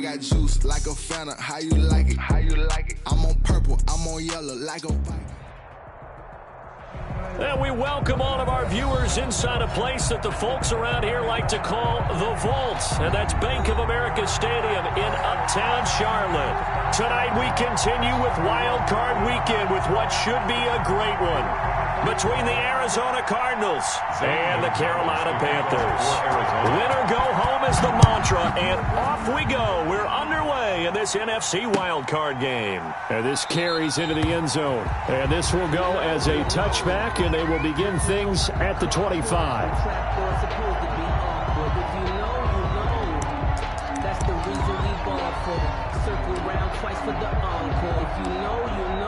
got juice like a Fanta. How you like it? How you like it? I'm on purple, I'm on yellow like a bike. And we welcome all of our viewers inside a place that the folks around here like to call the Vault. And that's Bank of America Stadium in Uptown Charlotte. Tonight we continue with Wild Card Weekend with what should be a great one between the Arizona Cardinals and the Carolina Panthers. Win or go home is the mantra, and off we go. We're underway in this NFC Wild Card game. And this carries into the end zone. And this will go as a touchback, and they will begin things at the 25. That's the reason we ball for the circle round twice for the encore. If you know, you know.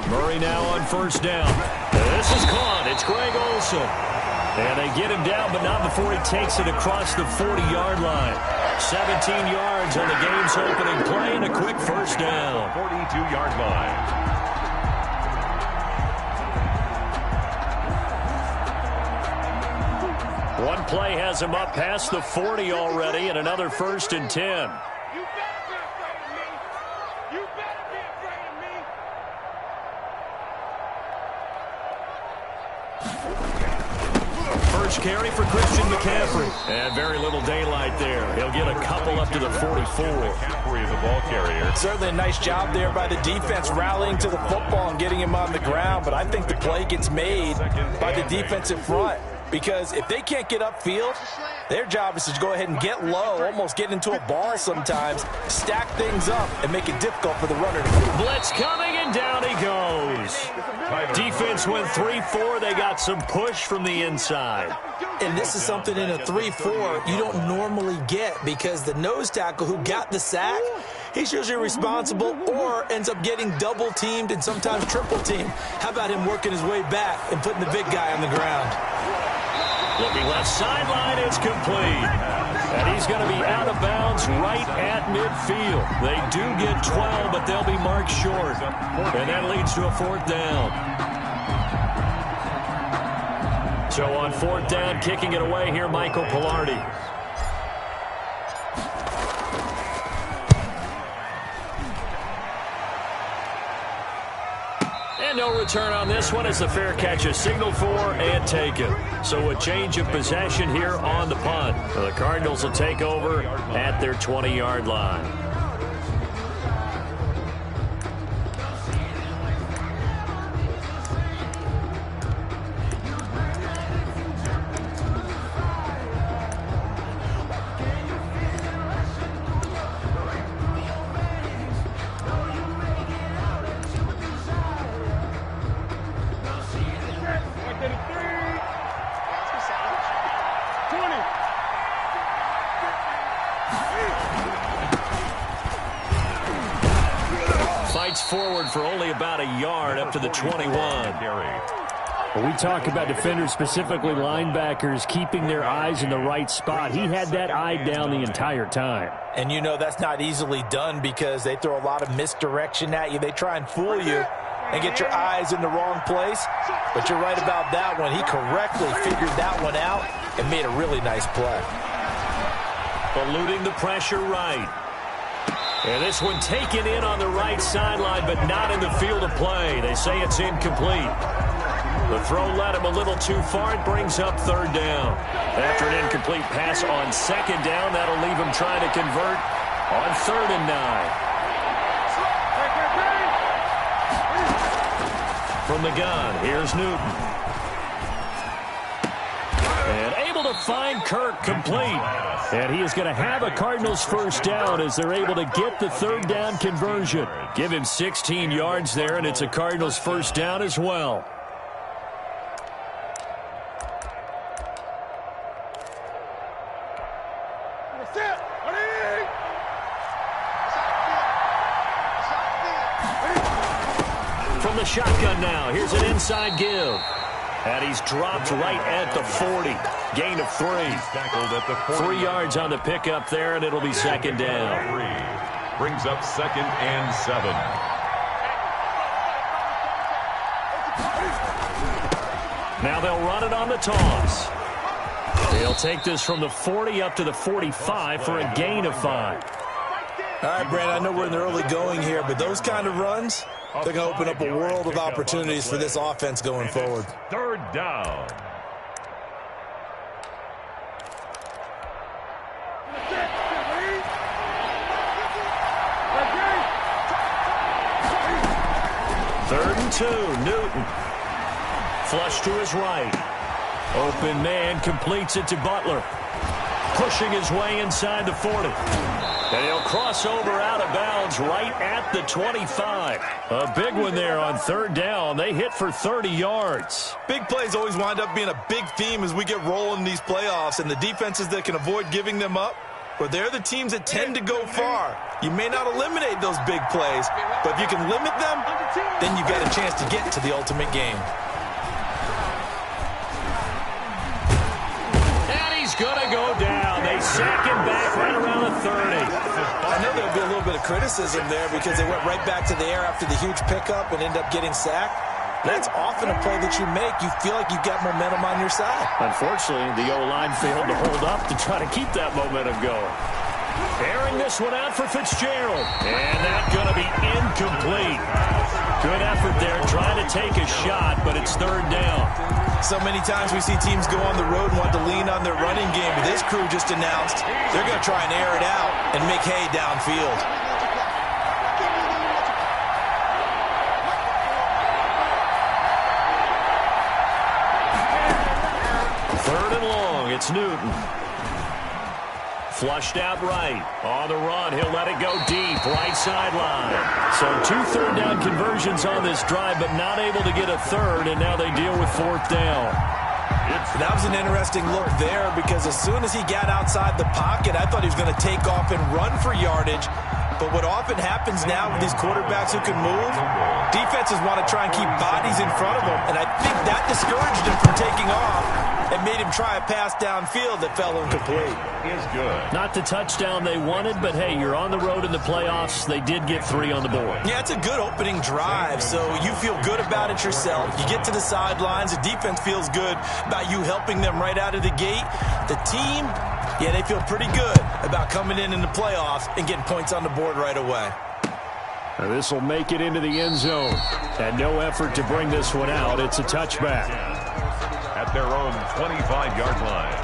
Murray now on first down. This is caught. It's Greg Olsen. And they get him down, but not before he takes it across the 40-yard line. 17 yards on the game's opening play and a quick first down. 42-yard line. One play has him up past the 40 already, and another 1st and 10. First carry for Christian McCaffrey. And very little daylight there. He'll get a couple up to the 44. McCaffrey is the ball carrier. Certainly a nice job there by the defense rallying to the football and getting him on the ground. But I think the play gets made by the defensive front. Because if they can't get upfield, their job is to go ahead and get low, almost get into a ball sometimes, stack things up, and make it difficult for the runner to move. Blitz coming, and down he goes. Defense went 3-4. They got some push from the inside. And this is something in a 3-4 you don't normally get because the nose tackle who got the sack, he's usually responsible or ends up getting double-teamed and sometimes triple-teamed. How about him working his way back and putting the big guy on the ground? Looking left sideline, it's complete. And he's going to be out of bounds right at midfield. They do get 12, but they'll be marked short. And that leads to a 4th down. So on 4th down, kicking it away here, Michael Pilardi. And no return on this one as the fair catch is signaled for and taken. So a change of possession here on the punt. The Cardinals will take over at their 20-yard line. Forward for only about a yard up to the 21. When we talk about defenders, specifically linebackers, keeping their eyes in the right spot, he had that eye down the entire time. And you know that's not easily done because they throw a lot of misdirection at you. They try and fool you and get your eyes in the wrong place. But you're right about that one. He correctly figured that one out and made a really nice play. Eluding the pressure right. And this one taken in on the right sideline, but not in the field of play. They say it's incomplete. The throw led him a little too far. It brings up 3rd down. After an incomplete pass on 2nd down, that'll leave him trying to convert on 3rd and 9. From the gun, here's Newton. And able to find Kirk complete. And he is going to have a Cardinals 1st down as they're able to get the 3rd down conversion. Give him 16 yards there, and it's a Cardinals 1st down as well. From the shotgun now, here's an inside give. And he's dropped right at the 40. Gain of 3. Tackled at the 40. 3 yards on the pickup there, and it'll be second down. 3. Brings up 2nd and 7. Now they'll run it on the toss. They'll take this from the 40 up to the 45 for a gain of 5. All right, Brandon, I know we're in the early going here, but those kind of runs, they're going to open up a world of opportunities for this offense going forward. 3rd down. Third and 2, Newton. Flush to his right. Open man completes it to Butler. Pushing his way inside the 40. And he'll cross over out of bounds right at the 25. A big one there on 3rd down. They hit for 30 yards. Big plays always wind up being a big theme as we get rolling in these playoffs, and the defenses that can avoid giving them up, but they're the teams that tend to go far. You may not eliminate those big plays, but if you can limit them, then you've got a chance to get to the ultimate game. And he's going to go down. They sack him back right around the 30. I know there'll be a little bit of criticism there because they went right back to the air after the huge pickup and ended up getting sacked. That's often a play that you make. You feel like you've got momentum on your side. Unfortunately, the O-line failed to hold up to try to keep that momentum going. Airing this one out for Fitzgerald. And that's going to be incomplete. Good effort there trying to take a shot, but it's 3rd down. So many times we see teams go on the road and want to lean on their running game, but this crew just announced they're going to try and air it out and make hay downfield. It's Newton. Flushed out right. On the run, he'll let it go deep. Right sideline. So 2 third-down conversions on this drive, but not able to get a third, and now they deal with 4th down. That was an interesting look there because as soon as he got outside the pocket, I thought he was going to take off and run for yardage. But what often happens now with these quarterbacks who can move, defenses want to try and keep bodies in front of them, and I think that discouraged him from taking off and made him try a pass downfield that fell incomplete. Is good. Not the touchdown they wanted, but hey, you're on the road in the playoffs. They did get 3 on the board. Yeah, it's a good opening drive, so you feel good about it yourself. You get to the sidelines, the defense feels good about you helping them right out of the gate. The team, yeah, they feel pretty good about coming in the playoffs and getting points on the board right away. Now this will make it into the end zone. And no effort to bring this one out. It's a touchback. At their own 25-yard line.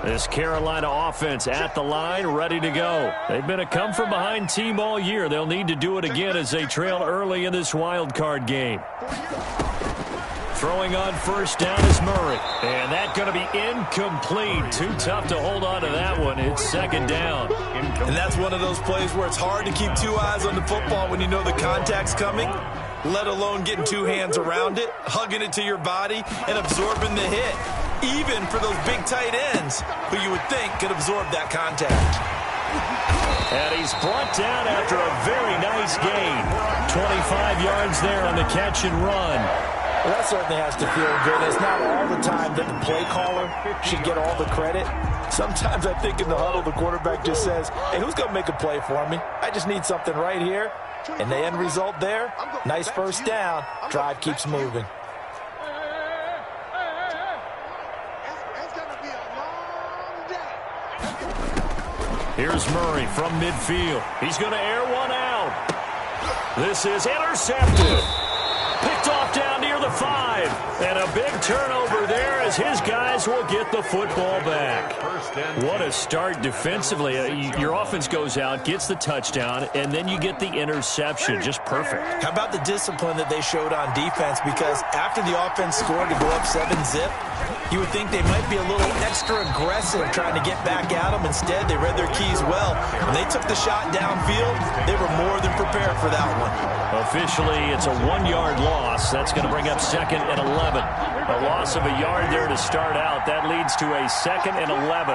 This Carolina offense at the line, ready to go. They've been a come-from-behind team all year. They'll need to do it again as they trail early in this wild card game. Throwing on 1st down is Murray. And that's going to be incomplete. Too tough to hold on to that one. It's 2nd down. And that's one of those plays where it's hard to keep 2 eyes on the football when you know the contact's coming, let alone getting 2 hands around it, hugging it to your body, and absorbing the hit. Even for those big tight ends who you would think could absorb that contact. And he's brought down after a very nice gain. 25 yards there on the catch and run. Well, that certainly has to feel good. It's not all the time that the play caller should get all the credit. Sometimes I think in the huddle, the quarterback just says, hey, who's going to make a play for me? I just need something right here. And the end result there, nice 1st down. Drive keeps moving. Here's Murray from midfield. He's going to air one out. This is intercepted. Picked off down near the 5. And a big turnover there as his guys will get the football back. What a start defensively. Your offense goes out, gets the touchdown, and then you get the interception. Just perfect. How about the discipline that they showed on defense? Because after the offense scored to go up 7-zip, You would think they might be a little extra aggressive trying to get back at them. Instead, they read their keys well. When they took the shot downfield, they were more than prepared for that one. Officially, it's a 1-yard loss. That's going to bring up 2nd and 11. A loss of a yard there to start out. That leads to a 2nd and 11.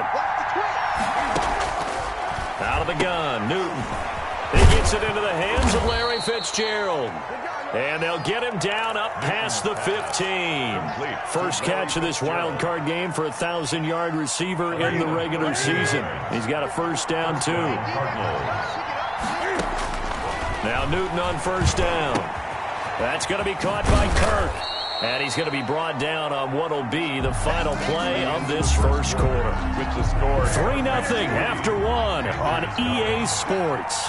Out of the gun, Newton. He gets it into the hands of Larry Fitzgerald. And they'll get him down up past the 15. First catch of this wild card game for a 1,000-yard receiver in the regular season. He's got a first down, too. Now Newton on first down. That's going to be caught by Kirk. And he's going to be brought down on what will be the final play of this first quarter. With the score 3-0 after 1 on EA Sports.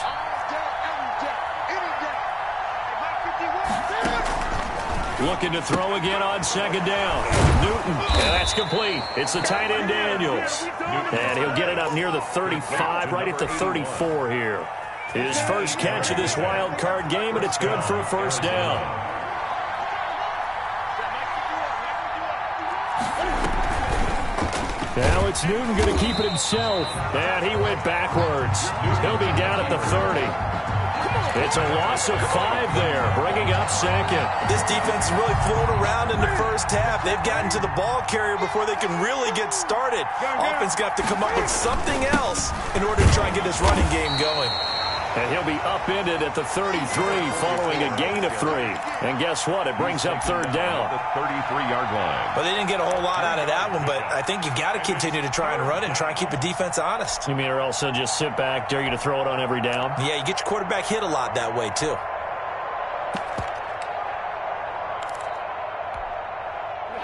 Looking to throw again on second down. Newton, and that's complete. It's the tight end Daniels. And he'll get it up near the 35, right at the 34 here. His first catch of this wild card game, and it's good for a first down. Now it's Newton going to keep it himself. And he went backwards. He'll be down at the 30. It's a loss of 5 there, bringing up 2nd. This defense is really flown around in the first half. They've gotten to the ball carrier before they can really get started. Offense got to come up with something else in order to try and get this running game going. And he'll be upended at the 33 following a gain of 3. And guess what? It brings up third down. The 33-yard line. Well, they didn't get a whole lot out of that one, but I think you got to continue to try and run and try and keep the defense honest. You mean or else they'll just sit back, dare you to throw it on every down? Yeah, you get your quarterback hit a lot that way, too.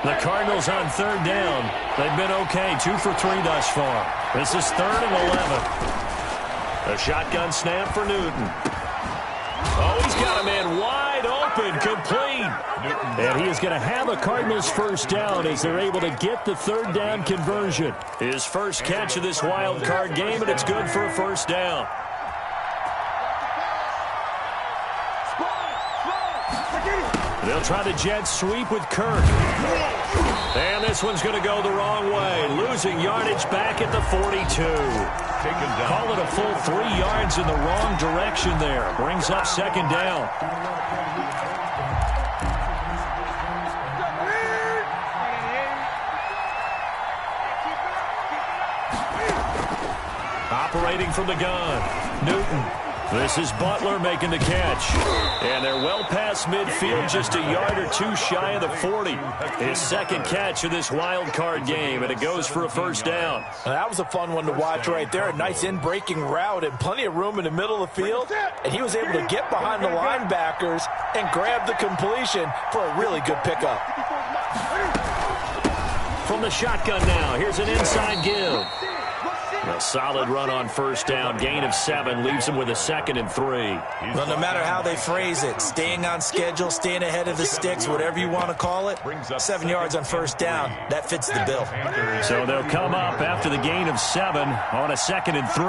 The Cardinals on third down. They've been okay, 2 for 3 thus far. This is 3rd and 11. A shotgun snap for Newton. Oh, he's got a man wide open, complete. And he is going to have a Cardinals first down as they're able to get the third down conversion. His first catch of this wild card game, and it's good for a first down. They'll try the jet sweep with Kirk. And this one's going to go the wrong way. Losing yardage back at the 42. Call it a full 3 yards in the wrong direction there. Brings up second down. Operating from the gun, Newton. This is Butler making the catch. And they're well past midfield, just a yard or 2 shy of the 40. His second catch of this wild card game, and it goes for a first down. That was a fun one to watch right there. A nice in-breaking route and plenty of room in the middle of the field. And he was able to get behind the linebackers and grab the completion for a really good pickup. From the shotgun now, here's an inside give. A solid run on first down. Gain of 7 leaves him with a 2nd and 3. Well, no matter how they phrase it, staying on schedule, staying ahead of the sticks, whatever you want to call it, 7 yards on first down, that fits the bill. So they'll come up after the gain of 7 on a 2nd and 3.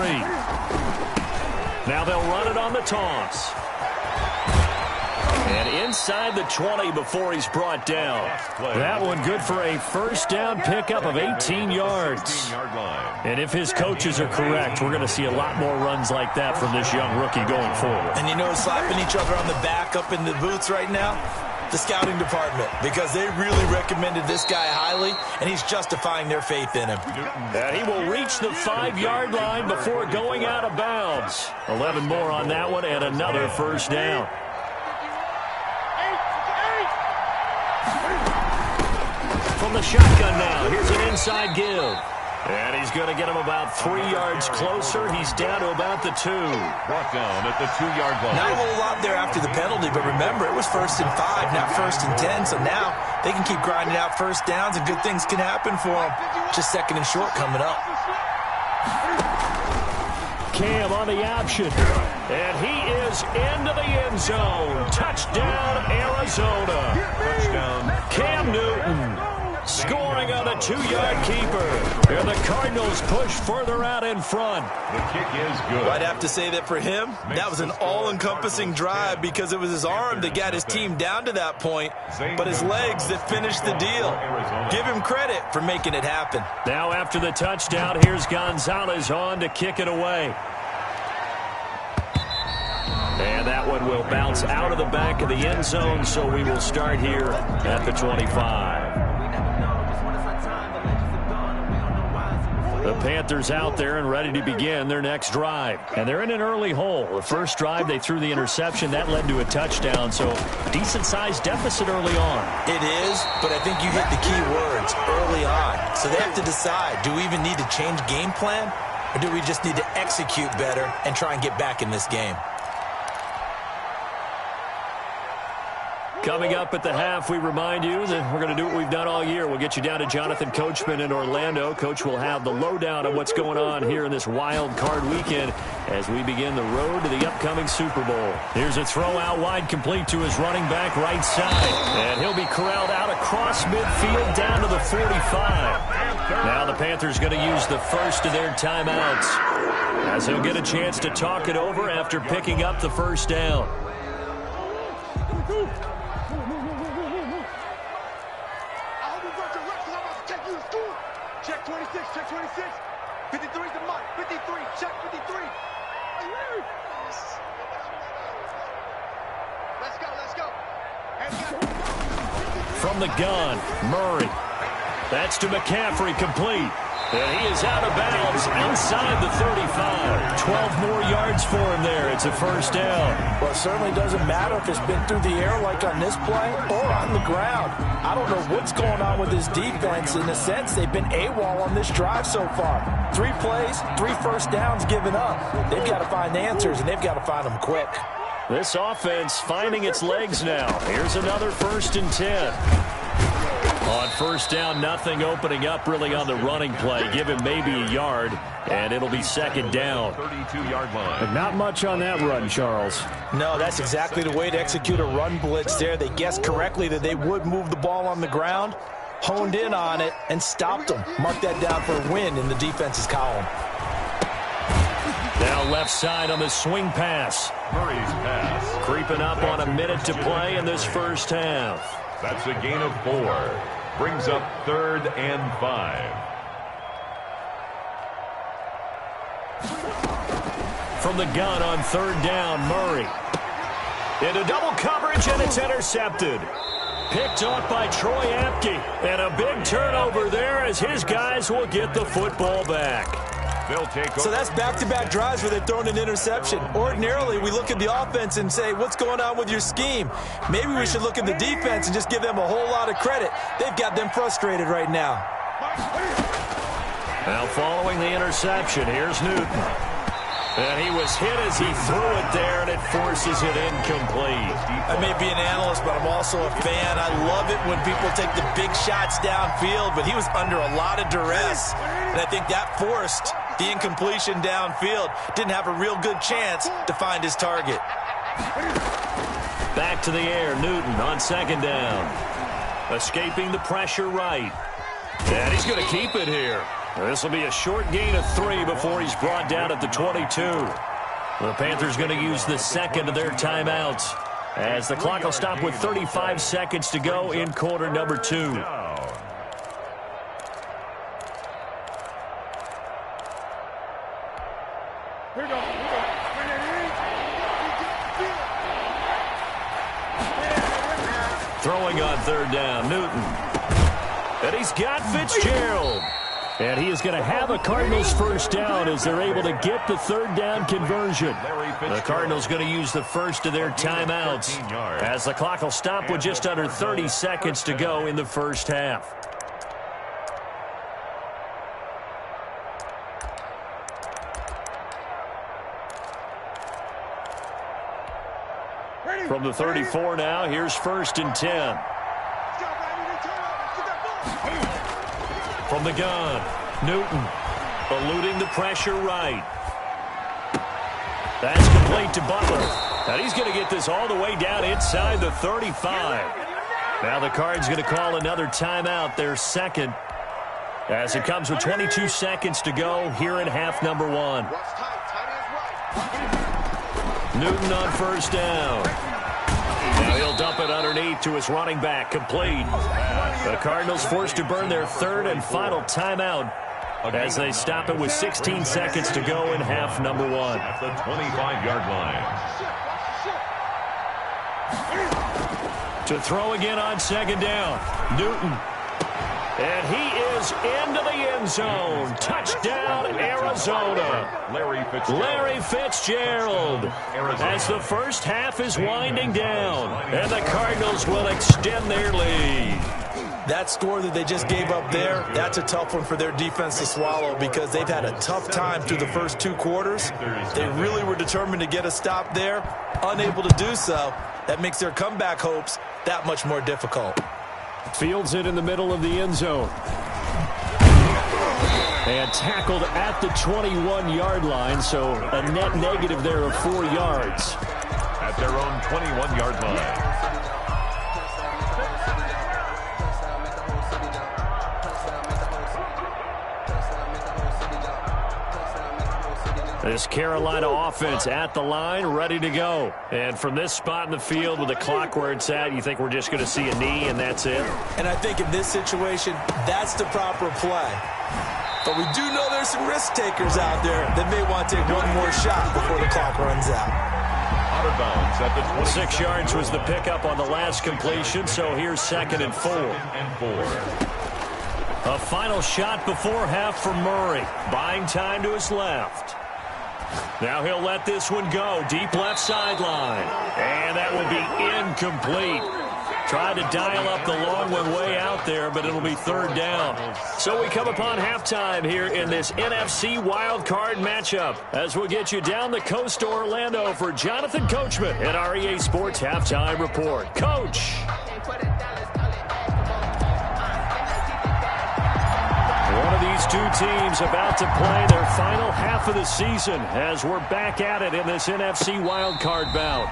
Now they'll run it on the toss. And inside the 20 before he's brought down. That one good for a first down pickup of 18 yards. And if his coaches are correct, we're going to see a lot more runs like that from this young rookie going forward. And you know, slapping each other on the back up in the boots right now? The scouting department, because they really recommended this guy highly, and he's justifying their faith in him. And he will reach the 5-yard line before going out of bounds. 11 more on that one and another first down. From the shotgun now, here's an inside give. And he's going to get him about 3 yards closer. He's down to about the 2. Brought down at the 2-yard line. Not a whole lot there after the penalty, but remember, it was 1st and 5, not 1st and 10. So now they can keep grinding out first downs, and good things can happen for them. Just 2nd and short coming up. Cam on the option. And he is into the end zone. Touchdown, Arizona. Touchdown. Cam Newton scoring on the 2-yard keeper. And the Cardinals push further out in front. The kick is good. I'd have to say that for him, that was an all-encompassing drive because it was his arm that got his team down to that point, but his legs that finished the deal. Give him credit for making it happen. Now after the touchdown, here's Gonzalez on to kick it away. And that one will bounce out of the back of the end zone, so we will start here at the 25. The Panthers out there and ready to begin their next drive. And they're in an early hole. The first drive, they threw the interception. That led to a touchdown, so decent-sized deficit early on. It is, but I think you hit the key words, early on. So they have to decide, do we even need to change game plan, or do we just need to execute better and try and get back in this game? Coming up at the half, we remind you that we're going to do what we've done all year. We'll get you down to Jonathan Coachman in Orlando. Coach will have the lowdown on what's going on here in this wild card weekend as we begin the road to the upcoming Super Bowl. Here's a throw out wide, complete to his running back right side. And he'll be corralled out across midfield down to the 45. Now the Panthers going to use the first of their timeouts as he'll get a chance to talk it over after picking up the first down. Check 26, check 26. 53 is the mark. 53, check 53. Let's go, let's go. From the gun, Murray. That's to McCaffrey, complete. And he is out of bounds inside the 35. 12 more yards for him there. It's a first down. Well, it certainly doesn't matter if it's been through the air like on this play or on the ground. I don't know what's going on with this defense. In a sense, they've been AWOL on this drive so far. 3 plays, 3 first downs given up. They've got to find answers, and they've got to find them quick. This offense finding its legs now. Here's another 1st and 10. On first down, nothing opening up really on the running play. Give him maybe a yard, and it'll be 2nd down. 32-yard line. But not much on that run, Charles. No, that's exactly the way to execute a run blitz there. They guessed correctly that they would move the ball on the ground, honed in on it, and stopped them. Mark that down for a win in the defense's column. Now left side on the swing pass. Murray's pass. Creeping up on a minute to play in this first half. That's a gain of 4. Brings up 3rd and 5. From the gun on 3rd down, Murray. Into double coverage, and it's intercepted. Picked off by Troy Apke. And a big turnover there as his guys will get the football back. They'll take over. So that's back-to-back drives where they're throwing an interception. Ordinarily, we look at the offense and say, what's going on with your scheme? Maybe we should look at the defense and just give them a whole lot of credit. They've got them frustrated right now. Now following the interception, here's Newton. And he was hit as he threw it there, and it forces it incomplete. I may be an analyst, but I'm also a fan. I love it when people take the big shots downfield, but he was under a lot of duress. And I think that forced the incompletion downfield. Didn't have a real good chance to find his target. Back to the air, Newton on 2nd down. Escaping the pressure right. And he's going to keep it here. This will be a short gain of 3 before he's brought down at the 22. The Panthers going to use the 2nd of their timeouts as the clock will stop with 35 seconds to go in quarter number 2. Throwing on 3rd down, Newton. And he's got Fitzgerald. And he is going to have a Cardinals first down as they're able to get the 3rd down conversion. The Cardinals going to use the first of their timeouts as the clock will stop with just under 30 seconds to go in the first half. From the 34 now, here's 1st and 10. From the gun, Newton eluding the pressure right. That's complete to Butler. And he's going to get this all the way down inside the 35. Now the Cards going to call another timeout, their second, as it comes with 22 seconds to go here in half number one. Newton on first down. Now he'll dump it underneath to his running back, complete. The Cardinals forced to burn their third and final timeout as they stop it with 16 seconds to go in half number one. At the 25-yard line. To throw again on second down, Newton. And he is into the end zone. Touchdown, Arizona. Larry Fitzgerald. As the first half is winding down, and the Cardinals will extend their lead. That score that they just gave up there, that's a tough one for their defense to swallow because they've had a tough time through the first two quarters. They really were determined to get a stop there, unable to do so. That makes their comeback hopes that much more difficult. Fields it in the middle of the end zone. And tackled at the 21-yard line, so a net negative there of 4 yards. At their own 21-yard line. This Carolina offense at the line, ready to go. And from this spot in the field with the clock where it's at, you think we're just going to see a knee and that's it? And I think in this situation, that's the proper play. But we do know there's some risk takers out there that may want to take one more shot before the clock runs out. Out of bounds at the 20. 6 yards was the pickup on the last completion, so here's 2nd and 4. A final shot before half for Murray. Buying time to his left. Now he'll let this one go. Deep left sideline. And that will be incomplete. Tried to dial up the long one way out there, but it'll be third down. So we come upon halftime here in this NFC wildcard matchup as we'll get you down the coast to Orlando for Jonathan Coachman at our EA Sports Halftime Report. Coach. One of these two teams about to play their final half of the season as we're back at it in this NFC wildcard bout.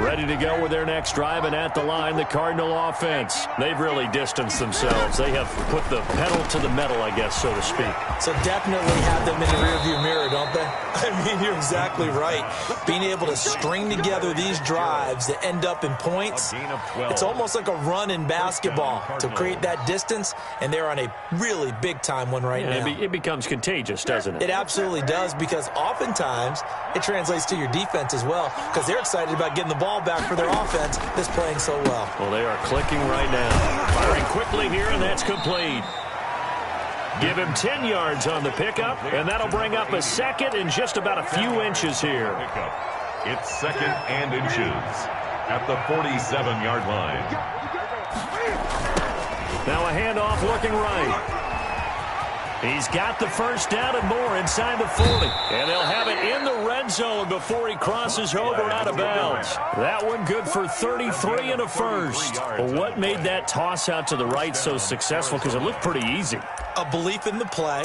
Ready to go with their next drive, and at the line, the Cardinal offense. They've really distanced themselves. They have put the pedal to the metal, I guess, so to speak. So definitely have them in the rearview mirror, don't they? I mean, you're exactly right. Being able to string together these drives that end up in points, it's almost like a run in basketball to create that distance, and they're on a really big-time one right now. It becomes contagious, doesn't it? It absolutely does, because oftentimes it translates to your defense as well, because they're excited about getting the ball back for their offense that's playing so well. Well, they are clicking right now. Firing quickly here, and that's complete. Give him 10 yards on the pickup, and that'll bring up a second in just about a few inches here. It's 2nd and inches at the 47-yard line. Now a handoff looking right. He's got the first down and more inside the 40. And they'll have it in the red zone before he crosses over out of bounds. That one good for 33 and a first. But what made that toss out to the right so successful? Because it looked pretty easy. A belief in the play.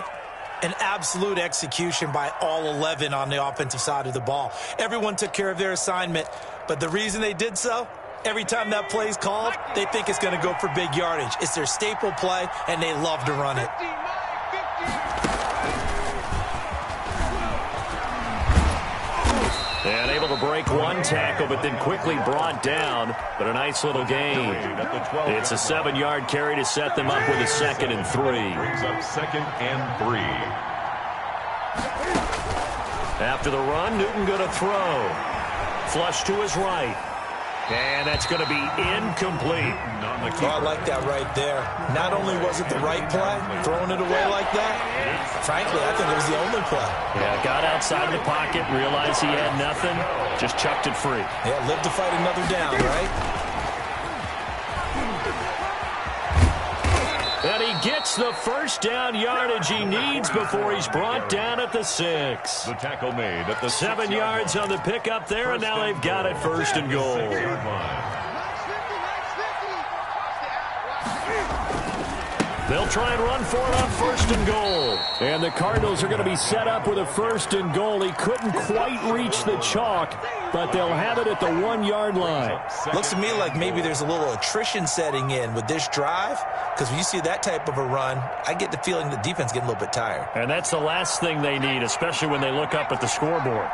An absolute execution by all 11 on the offensive side of the ball. Everyone took care of their assignment. But the reason they did so, every time that play's called, they think it's going to go for big yardage. It's their staple play, and they love to run it. And able to break one tackle, but then quickly brought down. But a nice little gain. It's a 7-yard carry to set them up with a 2nd and 3. Brings up 2nd and 3. After the run, Newton going to throw. Flush to his right. And that's going to be incomplete. Oh, I like that right there. Not only was it the right play, throwing it away like that, frankly, I think it was the only play. Yeah, got outside the pocket, realized he had nothing, just chucked it free. Yeah, live to fight another down, right? And he gets the first down yardage he needs before he's brought down at the 6. The tackle made at the 7 yards on the pickup there, and now they've got it first and goal. They'll try and run for it on first and goal. And the Cardinals are going to be set up with a first and goal. He couldn't quite reach the chalk, but they'll have it at the 1-yard line. Looks to me like maybe there's a little attrition setting in with this drive, because when you see that type of a run, I get the feeling the defense getting a little bit tired. And that's the last thing they need, especially when they look up at the scoreboard.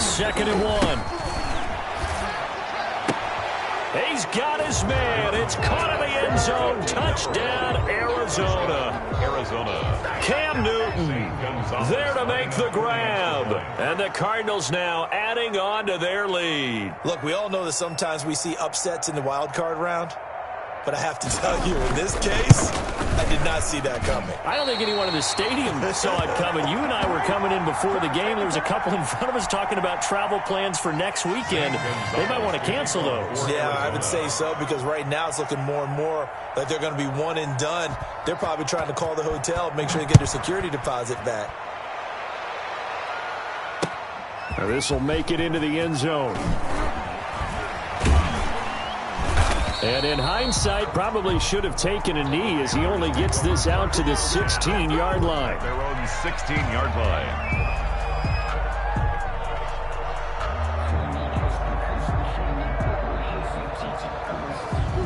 Second and 1. He's got his man. It's caught in the end zone. Touchdown, Arizona. Cam Newton there to make the grab. And the Cardinals now adding on to their lead. Look, we all know that sometimes we see upsets in the wild card round. But I have to tell you, in this case, I did not see that coming. I don't think anyone in the stadium saw it coming. You and I were coming in before the game. There was a couple in front of us talking about travel plans for next weekend. They might want to cancel those. Yeah, I would say so, because right now it's looking more and more like they're going to be one and done. They're probably trying to call the hotel, make sure they get their security deposit back. Now this will make it into the end zone. And in hindsight, probably should have taken a knee as he only gets this out to the 16-yard line. Their own 16-yard line.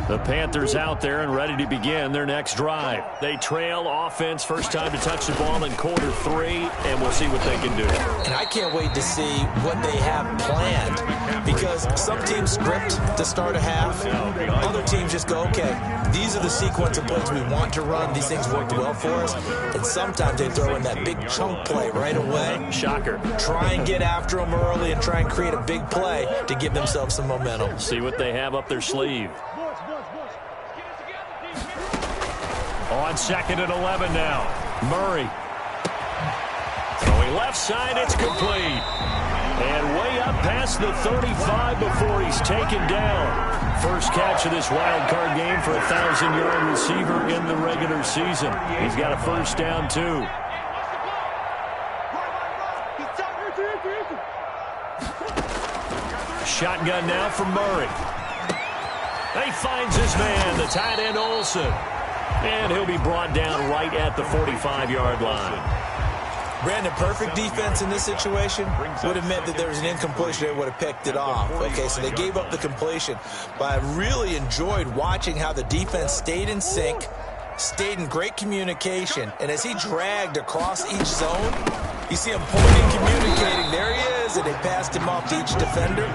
The Panthers out there and ready to begin their next drive. They trail offense, first time to touch the ball in quarter 3, and we'll see what they can do. And I can't wait to see what they have planned, because some teams script to start a half. Other teams just go, okay, these are the sequence of plays we want to run. These things worked well for us. And sometimes they throw in that big chunk play right away. Shocker. Try and get after them early and try and create a big play to give themselves some momentum. See what they have up their sleeve. On 2nd and 11 now. Murray. Throwing left side, it's complete. And way up past the 35 before he's taken down. First catch of this wild card game for a 1,000-yard receiver in the regular season. He's got a first down, too. Shotgun now from Murray. He finds his man, the tight end Olsen. And he'll be brought down right at the 45-yard line. Brandon, perfect defense in this situation would have meant that there was an incompletion. They would have picked it off. Okay, so they gave up the completion. But I really enjoyed watching how the defense stayed in sync, stayed in great communication. And as he dragged across each zone, you see him pointing, communicating. There he is, and they passed him off to each defender.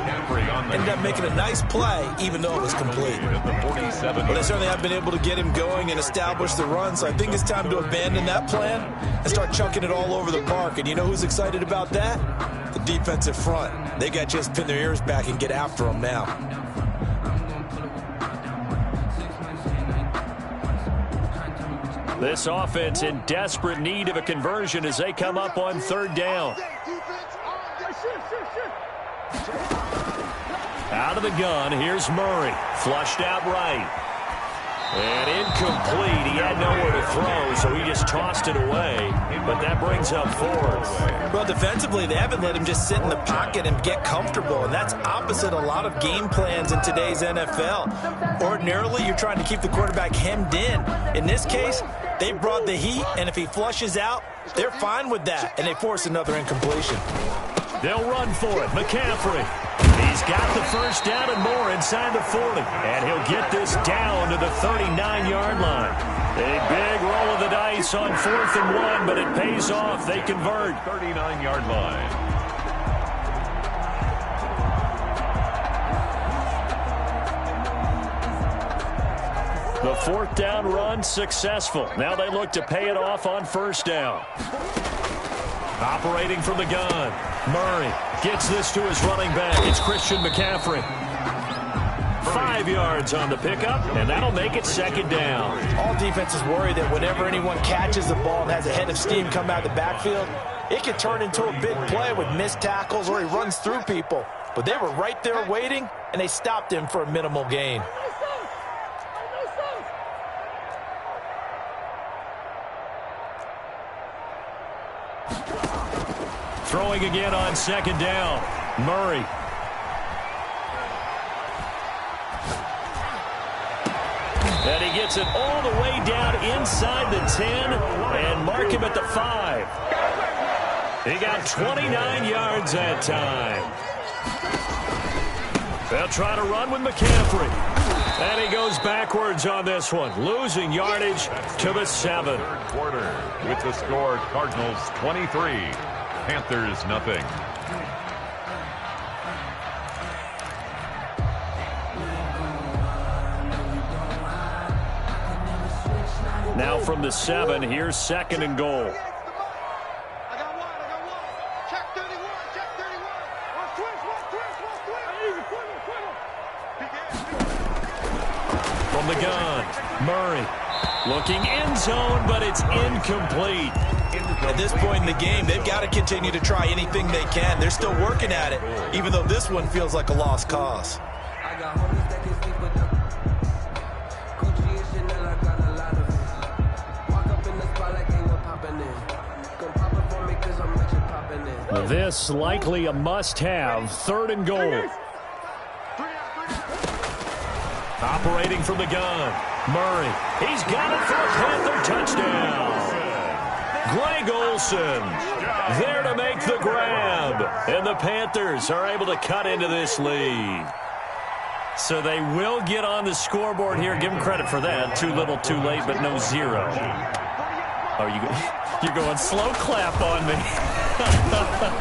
Ended up making a nice play, even though it was complete. But they certainly have been able to get him going and establish the run, so I think it's time to abandon that plan and start chucking it all over the park. And you know who's excited about that? The defensive front. They got to just pin their ears back and get after him now. This offense in desperate need of a conversion as they come up on 3rd down. Out of the gun, here's Murray. Flushed out right. And incomplete. He had nowhere to throw, so he just tossed it away. But that brings up 4th. Well, defensively, they haven't let him just sit in the pocket and get comfortable, and that's opposite a lot of game plans in today's NFL. Ordinarily, you're trying to keep the quarterback hemmed in. In this case, they brought the heat, and if he flushes out, they're fine with that, and they force another incompletion. They'll run for it. McCaffrey. He's got the first down and more inside the 40. And he'll get this down to the 39-yard line. A big roll of the dice on 4th and 1, but it pays off. They convert. 39-yard line. The 4th down run successful. Now they look to pay it off on 1st down. Operating from the gun. Murray gets this to his running back. It's Christian McCaffrey. 5 yards on the pickup, and that'll make it 2nd down. All defenses worry that whenever anyone catches the ball and has a head of steam come out of the backfield, it can turn into a big play with missed tackles or he runs through people. but they were right there waiting, and they stopped him for a minimal gain. Throwing again on second down. Murray. And he gets it all the way down inside the 10 and mark him at the 5. He got 29 yards that time. They'll try to run with McCaffrey. And he goes backwards on this one, losing yardage to the 7. Third quarter with the score Cardinals 23, Panthers nothing. Now from the 7, here's second and goal. I got one. Check 31. One twist. From the gun, Murray looking end zone, but it's incomplete. At this point in the game, they've got to continue to try anything they can. They're still working at it, even though this one feels like a lost cause. I got homies that can sleep with them. Gucci and Chanel, I got a lot of it. Walk up in the spot like they were popping in. Come pop it for me cause I'm rich and popping in. This likely a must-have, third and goal. Operating from the gun, Murray. He's got it for a Panther touchdown. Greg Olsen there to make the grab. And the Panthers are able to cut into this lead. So they will get on the scoreboard here. Give them credit for that. Too little, too late, but no 0. Oh, you're going slow clap on me.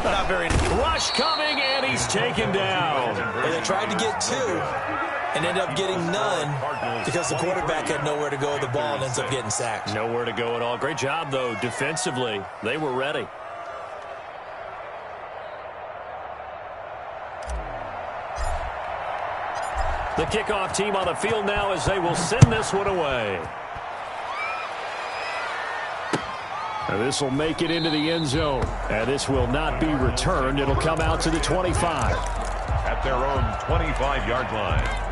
Not very. Rush coming, and he's taken down. They tried to get 2 and ended up getting none because the quarterback had nowhere to go with the ball and ends up getting sacked. Nowhere to go at all. Great job, though, defensively. They were ready. The kickoff team on the field now as they will send this one away. And this will make it into the end zone. And this will not be returned. It'll come out to the 25. At their own 25-yard line.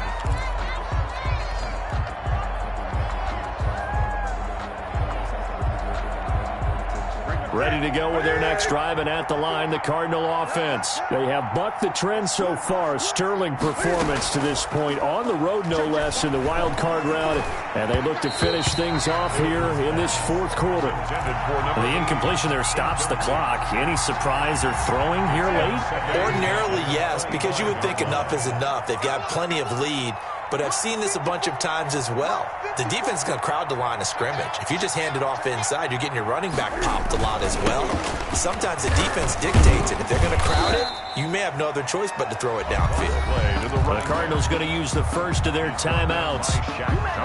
Ready to go with their next drive, and at the line, the Cardinal offense. They have bucked the trend so far. Sterling performance to this point, on the road no less in the wild card round, and they look to finish things off here in this fourth quarter. The incompletion there stops the clock. Any surprise they're throwing here late? Ordinarily, yes, because you would think enough is enough. They've got plenty of lead. But I've seen this a bunch of times as well. The defense is going to crowd the line of scrimmage. If you just hand it off inside, you're getting your running back popped a lot as well. Sometimes the defense dictates it. If they're going to crowd it, you may have no other choice but to throw it downfield. The Cardinals going to use the first of their timeouts.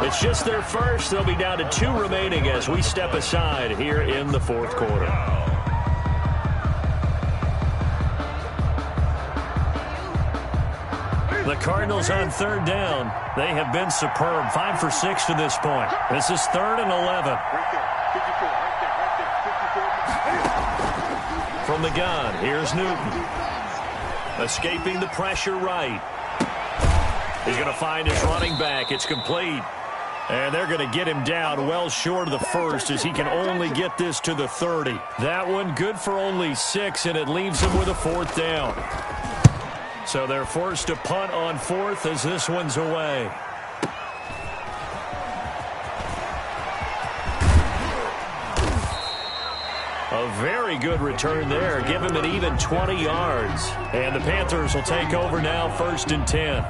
It's just their first. They'll be down to 2 remaining as we step aside here in the fourth quarter. The Cardinals on third down. They have been superb. 5 for 6 to this point. This is 3rd and 11. From the gun, here's Newton. Escaping the pressure right. He's going to find his running back. It's complete. And they're going to get him down well short of the first as he can only get this to the 30. That one good for only 6, and it leaves him with a 4th down. So they're forced to punt on 4th as this one's away. A very good return there. Give him an even 20 yards. And the Panthers will take over now, 1st and 10.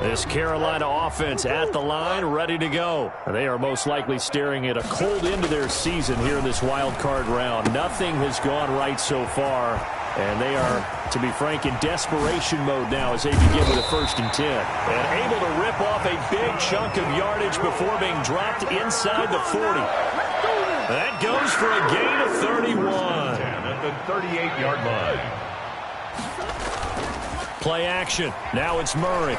This Carolina offense at the line, ready to go. They are most likely staring at a cold end to their season here in this wild card round. Nothing has gone right so far, and they are, to be frank, in desperation mode now as they begin with a 1st and 10. And able to rip off a big chunk of yardage before being dropped inside the 40. That goes for a gain of 31. At the 38-yard line. Play action. Now it's Murray.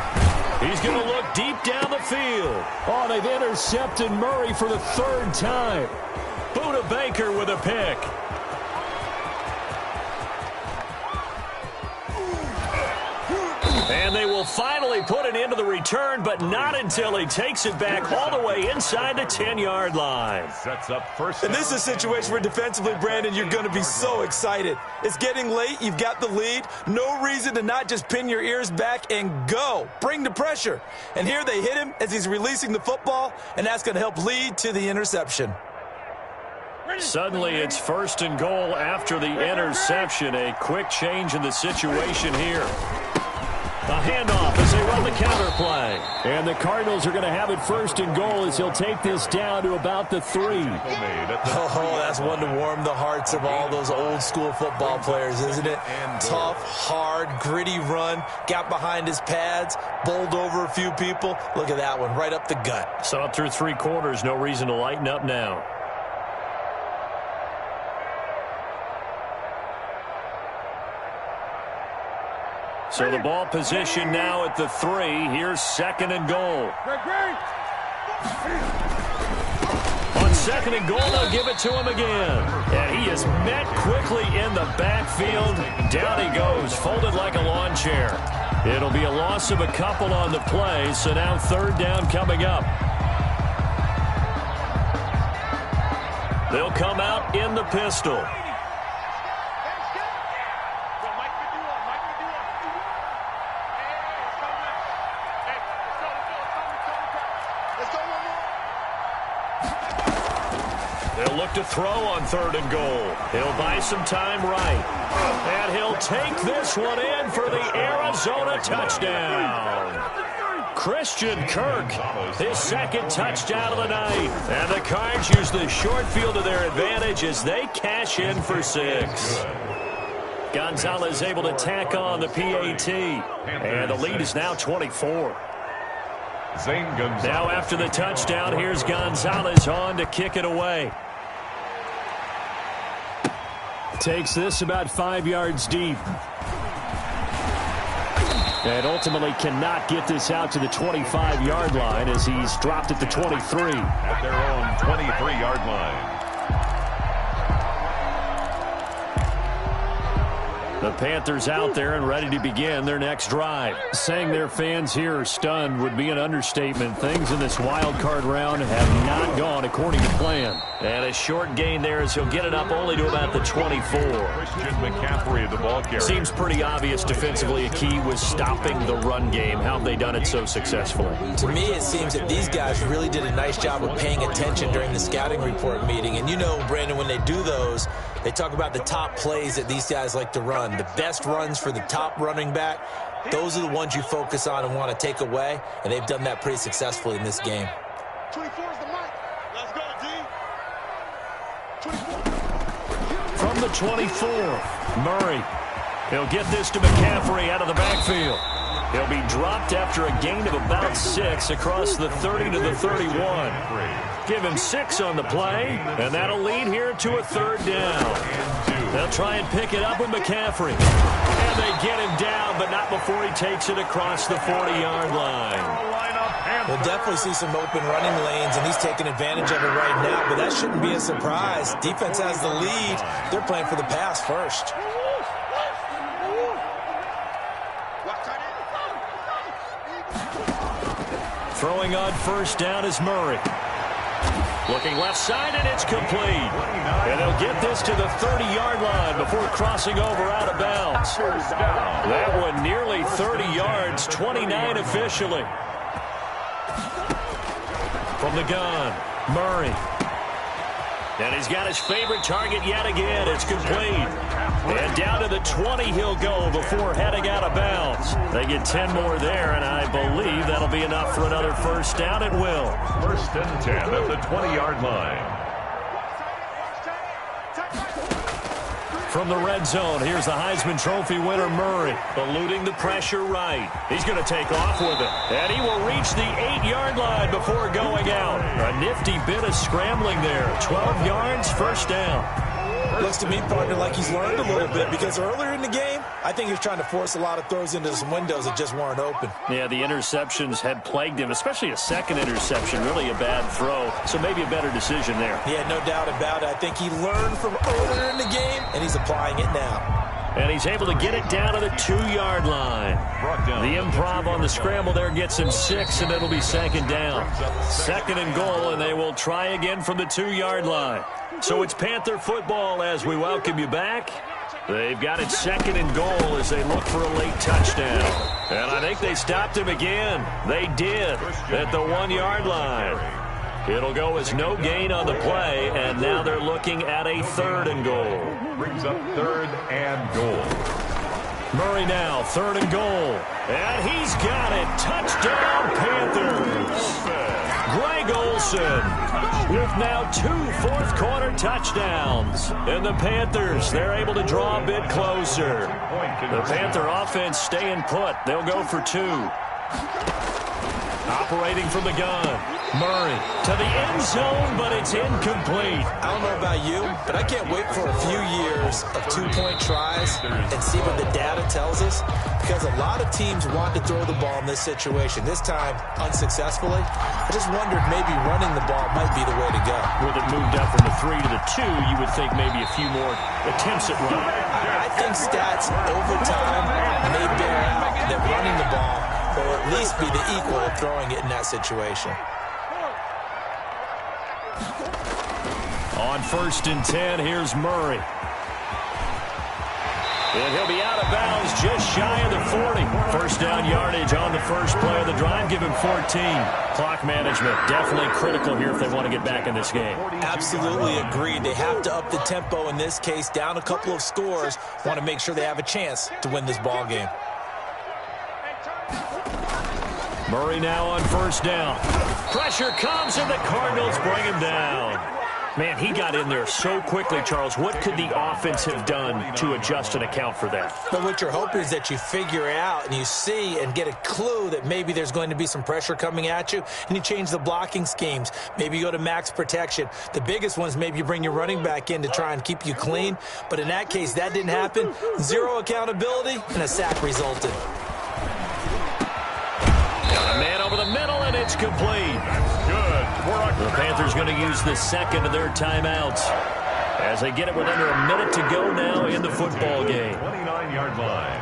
He's going to look deep down the field. Oh, they've intercepted Murray for the 3rd time. Buda Baker with a pick. And they will finally put it into the return, but not until he takes it back all the way inside the 10-yard line. Sets up first. And this is a situation where defensively, Brandon, you're going to be so excited. It's getting late. You've got the lead. No reason to not just pin your ears back and go. Bring the pressure. And here they hit him as he's releasing the football, and that's going to help lead to the interception. Suddenly, it's 1st and goal after the interception. A quick change in the situation here. A handoff as they run the counter play. And the Cardinals are going to have it 1st and goal as he'll take this down to about the 3. Oh, that's one to warm the hearts of all those old-school football players, isn't it? Tough, hard, gritty run. Got behind his pads, bowled over a few people. Look at that one, right up the gut. Saw it through 3 quarters. No reason to lighten up now. So the ball position now at the 3. Here's 2nd and goal. On 2nd and goal, they'll give it to him again. And he is met quickly in the backfield. Down he goes, folded like a lawn chair. It'll be a loss of a couple on the play, so now 3rd down coming up. They'll come out in the pistol. They'll look to throw on 3rd and goal. He'll buy some time right. And he'll take this one in for the Arizona touchdown. Christian Kirk, his 2nd touchdown of the night. And the Cards use the short field to their advantage as they cash in for 6. Gonzalez able to tack on the PAT. And the lead is now 24. Now after the touchdown, here's Gonzalez on to kick it away. Takes this about 5 yards deep. And ultimately cannot get this out to the 25-yard line as he's dropped at the 23. At their own 23-yard line. The Panthers out there and ready to begin their next drive. Saying their fans here are stunned would be an understatement. Things in this wild card round have not gone according to plan. And a short gain there as he'll get it up only to about the 24. Christian McCaffrey, the ball carrier. Seems pretty obvious defensively a key was stopping the run game. How have they done it so successfully? To me, it seems that these guys really did a nice job of paying attention during the scouting report meeting. And you know, Brandon, when they do those, they talk about the top plays that these guys like to run. The best runs for the top running back, those are the ones you focus on and want to take away, and they've done that pretty successfully in this game. 24 is the mic. Let's go, D. 24. From the 24, Murray. He'll get this to McCaffrey out of the backfield. He'll be dropped after a gain of about 6 across the 30 to the 31. Give him 6 on the play, and that'll lead here to a 3rd down. They'll try and pick it up with McCaffrey. And they get him down, but not before he takes it across the 40-yard line. We'll definitely see some open running lanes, and he's taking advantage of it right now, but that shouldn't be a surprise. Defense has the lead. They're playing for the pass first. Throwing on 1st down is Murray. Looking left side, and it's complete. And he'll get this to the 30-yard line before crossing over out of bounds. That one nearly 30 yards, 29 officially. From the gun, Murray. And he's got his favorite target yet again. It's complete. And down to the 20 he'll go before heading out of bounds. They get 10 more there, and I believe that'll be enough for another 1st down. It will. 1st and 10 at the 20-yard line. From the red zone, here's the Heisman Trophy winner, Murray, eluding the pressure right. He's going to take off with it, and he will reach the 8-yard line before going out. A nifty bit of scrambling there. 12 yards, 1st down. Looks to me, partner, like he's learned a little bit, because earlier in the game, I think he was trying to force a lot of throws into some windows that just weren't open. Yeah, the interceptions had plagued him, especially a 2nd interception, really a bad throw, so maybe a better decision there. Yeah, no doubt about it. I think he learned from earlier in the game, and he's applying it now. And he's able to get it down to the 2-yard line. The improv on the scramble there gets him 6, and it'll be second down. Second and goal, and they will try again from the 2-yard line. So it's Panther football as we welcome you back. They've got it second and goal as they look for a late touchdown. And I think they stopped him again. They did at the 1-yard line. It'll go as no gain on the play, and now they're looking at a third and goal. Brings up third and goal. Murray now, third and goal. And he's got it. Touchdown, Panthers. Greg Olsen with now 2 fourth-quarter touchdowns. And the Panthers, they're able to draw a bit closer. The Panther offense staying put. They'll go for 2. Operating from the gun. Murray to the end zone, but it's incomplete. I don't know about you, but I can't wait for a few years of 2-point tries and see what the data tells us, because a lot of teams want to throw the ball in this situation. This time, unsuccessfully. I just wondered maybe running the ball might be the way to go. With it moved up from the 3 to the 2, you would think maybe a few more attempts at running. I think stats over time may bear out that running the ball will at least be the equal of throwing it in that situation. On 1st and 10, here's Murray. And he'll be out of bounds just shy of the 40. First down yardage on the first play of the drive. Give him 14. Clock management definitely critical here if they want to get back in this game. Absolutely agreed. They have to up the tempo in this case. Down a couple of scores. Want to make sure they have a chance to win this ball game. Murray now on first down. Pressure comes, and the Cardinals bring him down. Man, he got in there so quickly, Charles. What could the offense have done to adjust and account for that? But what you're hoping is that you figure out and you see and get a clue that maybe there's going to be some pressure coming at you, and you change the blocking schemes. Maybe you go to max protection. The biggest one is maybe you bring your running back in to try and keep you clean. But in that case, that didn't happen. 0 accountability, and a sack resulted. Got a man over the middle, and it's complete. Good. The Panthers going to use the second of their timeouts as they get it with under a minute to go now in the football game. 29-yard line.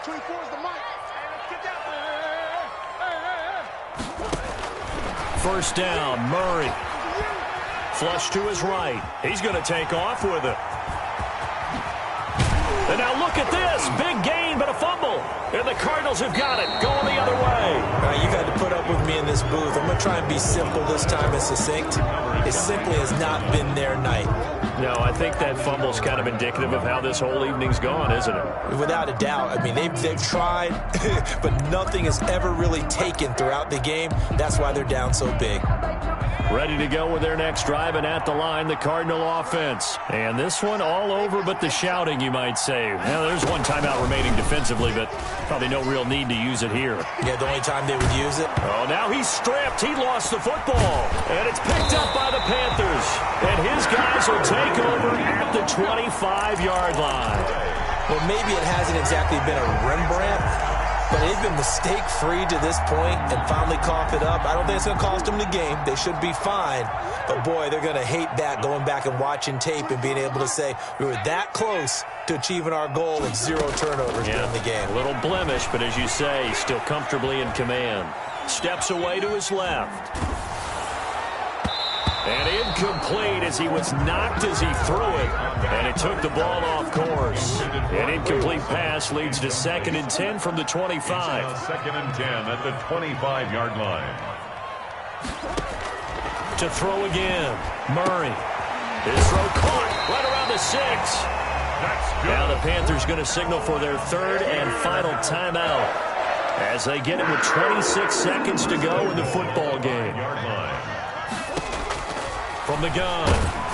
24 is the mic. Get down. First down, Murray. Flush to his right. He's going to take off with it. And now look at this. Big gain, but a fumble. And the Cardinals have got it. Going the other way. You've had to put up with me in this booth. I'm going to try and be simple this time and succinct. It simply has not been their night. No, I think that fumble's kind of indicative of how this whole evening's gone, isn't it? Without a doubt. I mean, they've tried, but nothing has ever really taken throughout the game. That's why they're down so big. Ready to go with their next drive, and at the line, the Cardinal offense. And this one all over but the shouting, you might say. Now, there's one timeout remaining defensively, but probably no real need to use it here. Yeah, the only time they would use it. Oh, now he's stripped. He lost the football. And it's picked up by the Panthers. And his guys will take over at the 25-yard line. Well, maybe it hasn't exactly been a Rembrandt, but they've been mistake-free to this point and finally cough it up. I don't think it's going to cost them the game. They should be fine. But, boy, they're going to hate that, going back and watching tape and being able to say we were that close to achieving our goal of 0 turnovers during the game. A little blemish, but as you say, still comfortably in command. Steps away to his left. And incomplete as he was knocked as he threw it. And it took the ball off course. An incomplete pass leads to 2nd and 10 from the 25. 2nd and 10 at the 25-yard line. To throw again. Murray. His throw caught right around the 6. Now the Panthers going to signal for their 3rd and final timeout as they get it with 26 seconds to go in the football game. From the gun,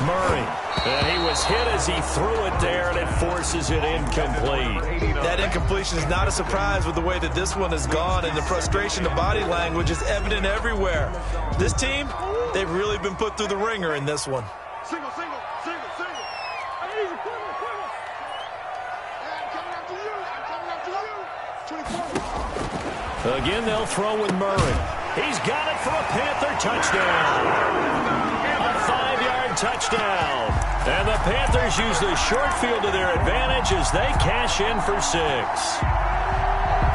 Murray. And he was hit as he threw it there, and it forces it incomplete. That incompletion is not a surprise with the way that this one has gone, and the frustration, the body language is evident everywhere. This team, they've really been put through the ringer in this one. Single. I need you. Quiver. I'm coming after you. 24. Again, they'll throw with Murray. He's got it for a Panther touchdown. A 5-yard touchdown. And the Panthers use the short field to their advantage as they cash in for 6.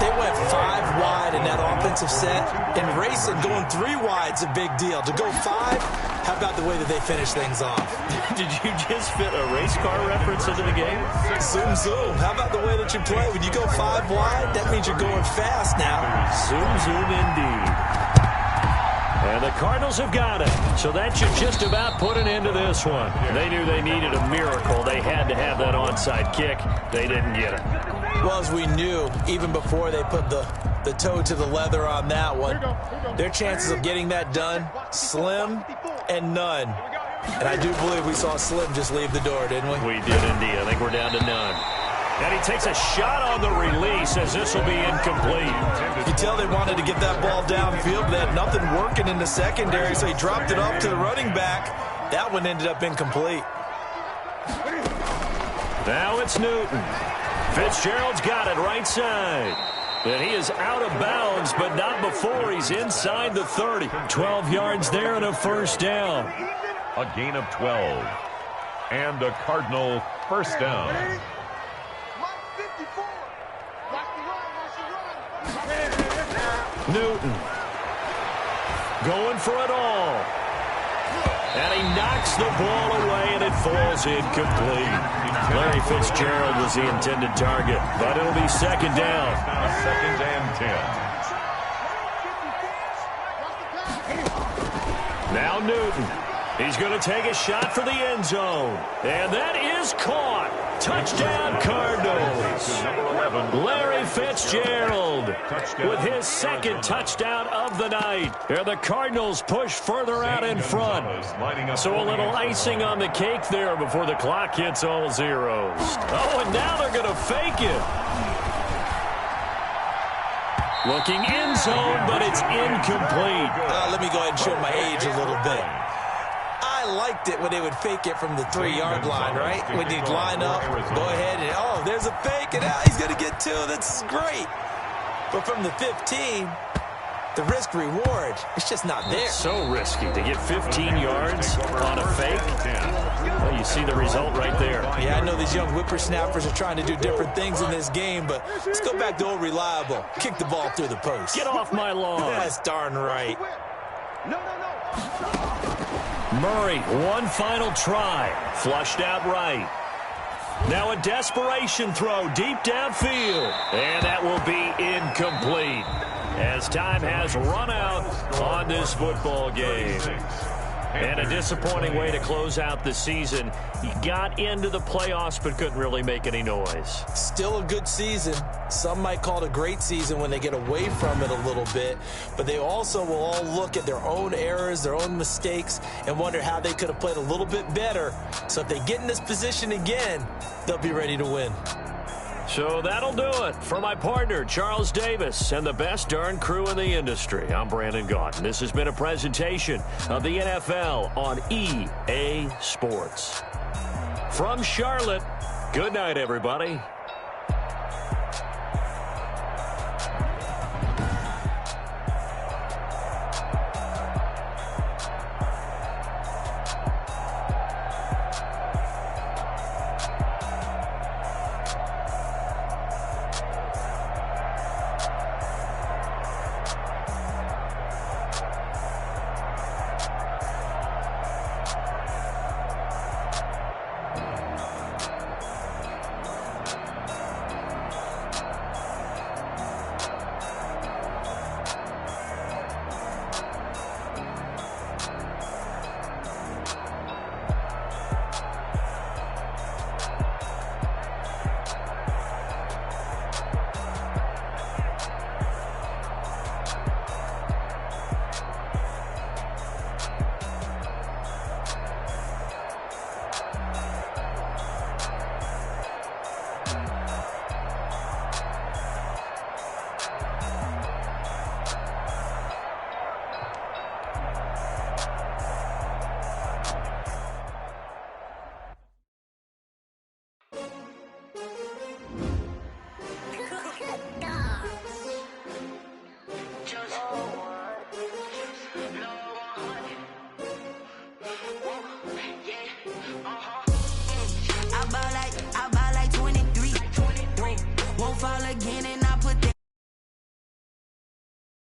They went 5 wide in that offensive set, and racing going 3 wide's a big deal. To go 5, how about the way that they finish things off? Did you just fit a race car reference into the game? Zoom, zoom. How about the way that you play? When you go 5 wide, that means you're going fast now. Zoom, zoom indeed. And the Cardinals have got it. So that should just about put an end to this one. They knew they needed a miracle. They had to have that onside kick. They didn't get it. Well, as we knew, even before they put the toe to the leather on that one, their chances of getting that done, slim and none. And I do believe we saw Slim just leave the door, didn't we? We did indeed. I think we're down to none. And he takes a shot on the release as this will be incomplete. You can tell they wanted to get that ball downfield, but they had nothing working in the secondary, so he dropped it off to the running back. That one ended up incomplete. Now it's Newton. Fitzgerald's got it right side. And he is out of bounds, but not before he's inside the 30. 12 yards there and a first down. A gain of 12. And a Cardinal first down. Newton going for it all. And he knocks the ball away, and it falls incomplete. Larry Fitzgerald was the intended target, but it'll be second down. Second and 10. Now Newton. He's going to take a shot for the end zone. And that is caught. Touchdown, Cardinals. Larry Fitzgerald with his second touchdown of the night. And the Cardinals push further out in front. So a little icing on the cake there before the clock hits all zeros. Oh, and now they're going to fake it. Looking end zone, but it's incomplete. Let me go ahead and show my age a little bit. I liked it when they would fake it from the 3-yard line, right? When you'd line up, go ahead and, oh, there's a fake, and he's going to get 2. That's great. But from the 15, the risk-reward, it's just not there. It's so risky to get 15 yards on a fake. Well, you see the result right there. Yeah, I know these young whippersnappers are trying to do different things in this game, but let's go back to old reliable. Kick the ball through the post. Get off my lawn. That's darn right. Murray, one final try. Flushed out right. Now a desperation throw deep downfield. And that will be incomplete as time has run out on this football game. And a disappointing way to close out the season. He got into the playoffs but couldn't really make any noise. Still a good season. Some might call it a great season when they get away from it a little bit. But they also will all look at their own errors, their own mistakes, and wonder how they could have played a little bit better. So if they get in this position again, they'll be ready to win. So that'll do it for my partner, Charles Davis, and the best darn crew in the industry. I'm Brandon Gaudin. This has been a presentation of the NFL on EA Sports. From Charlotte, good night, everybody.